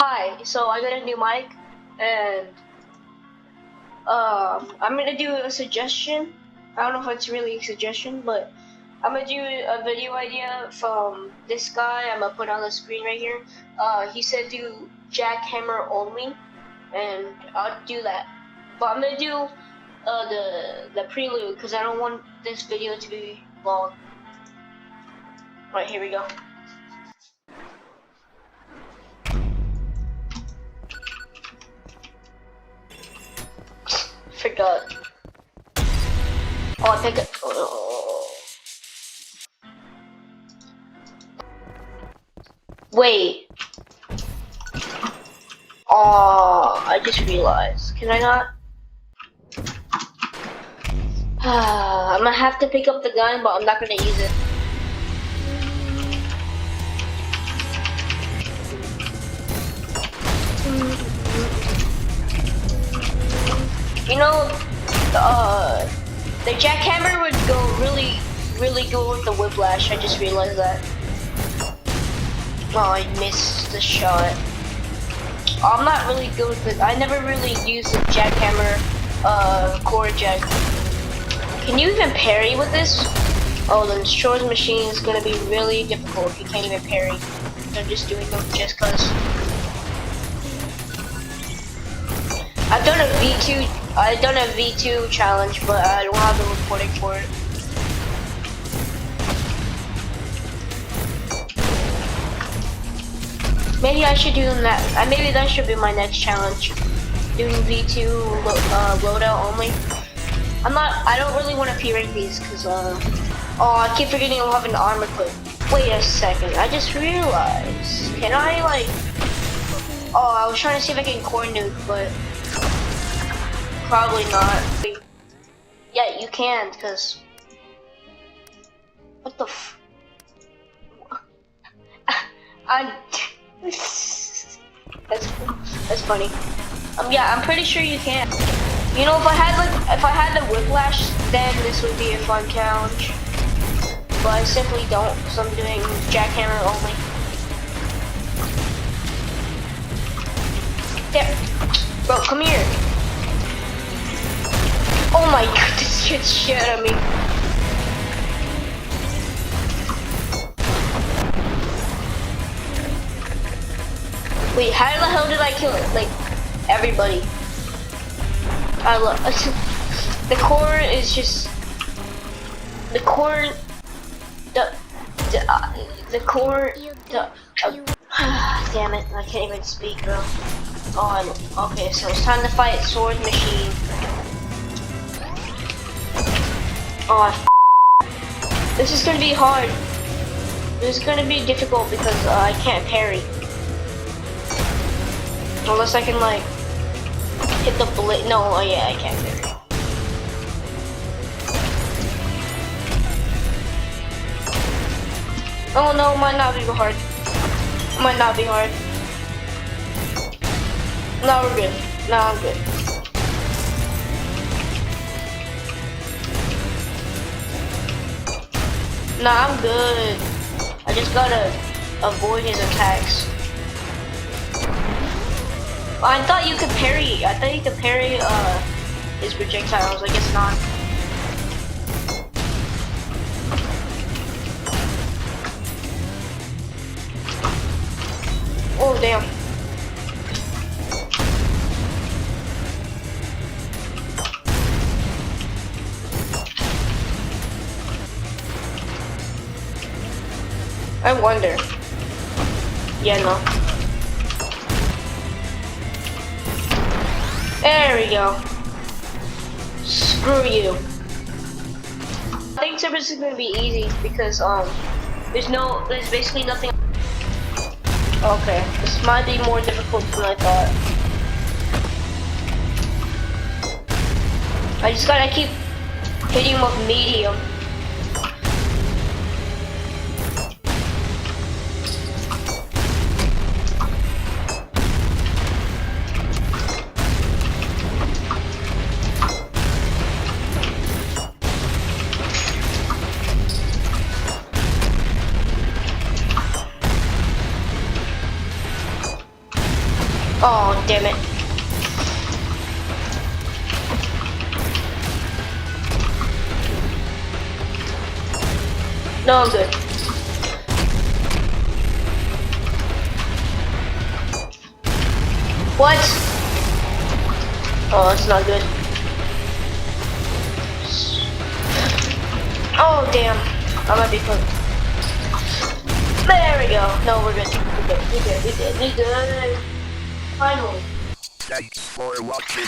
Hi, so I got a new mic, and I'm gonna do a suggestion. I don't know if it's really a suggestion, but I'm gonna do a video idea from this guy. I'm gonna put on the screen right here. He said do jackhammer only, and I'll do that. But I'm gonna do the prelude because I don't want this video to be long. Alright, here we go. Forgot. Oh, I think it. Oh. Wait. Oh, I just realized. Can I not? I'm gonna have to pick up the gun, but I'm not gonna use it. You know, the jackhammer would go really good with the whiplash. I just realized that. Oh, I missed the shot. I'm not really good with it. I never really used the jackhammer, core jack. Can you even parry with this? Oh, then Swordsmachine is gonna be really difficult if you can't even parry. I'm just doing them just cause. I've done a V2 challenge, but I don't have the recording for it. Maybe I should do that. Maybe that should be my next challenge. Doing V2 loadout only. I don't really want to P-rank these because oh, I keep forgetting I'll have an armor clip. Wait a second, I just realized. Can I like? Oh, I was trying to see if I can core nuke, but. Probably not. Yeah, you can, because... What the f... That's funny. Yeah, I'm pretty sure you can. You know, if I had the whiplash, then this would be a fun challenge. But I simply don't, so I'm doing jackhammer only. There. Bro, come here. Oh my god, this shit's shit at me. Wait, how the hell did I kill it? Like, everybody. I love the core is just the core. Damn it! I can't even speak, bro. Oh, okay. So it's time to fight Swordsmachine. Oh, this is gonna be hard. This is gonna be difficult because I can't parry. Unless I can like hit the blade. No, oh yeah, I can't parry. Oh no, might not be hard. Might not be hard. No, we're good. No, I'm good. Nah, I'm good. I just gotta avoid his attacks. I thought you could parry. I thought you could parry his projectiles. I guess not. Oh damn. I wonder. Yeah, no. There we go. Screw you. I think Cerberus is gonna be easy because there's basically nothing. Okay, this might be more difficult than I thought. I just gotta keep hitting him with medium. Oh, damn it. No, I'm good. What? Oh, that's not good. Oh, damn. I might be close. There we go. No, we're good. We good. Finally. Thanks for watching.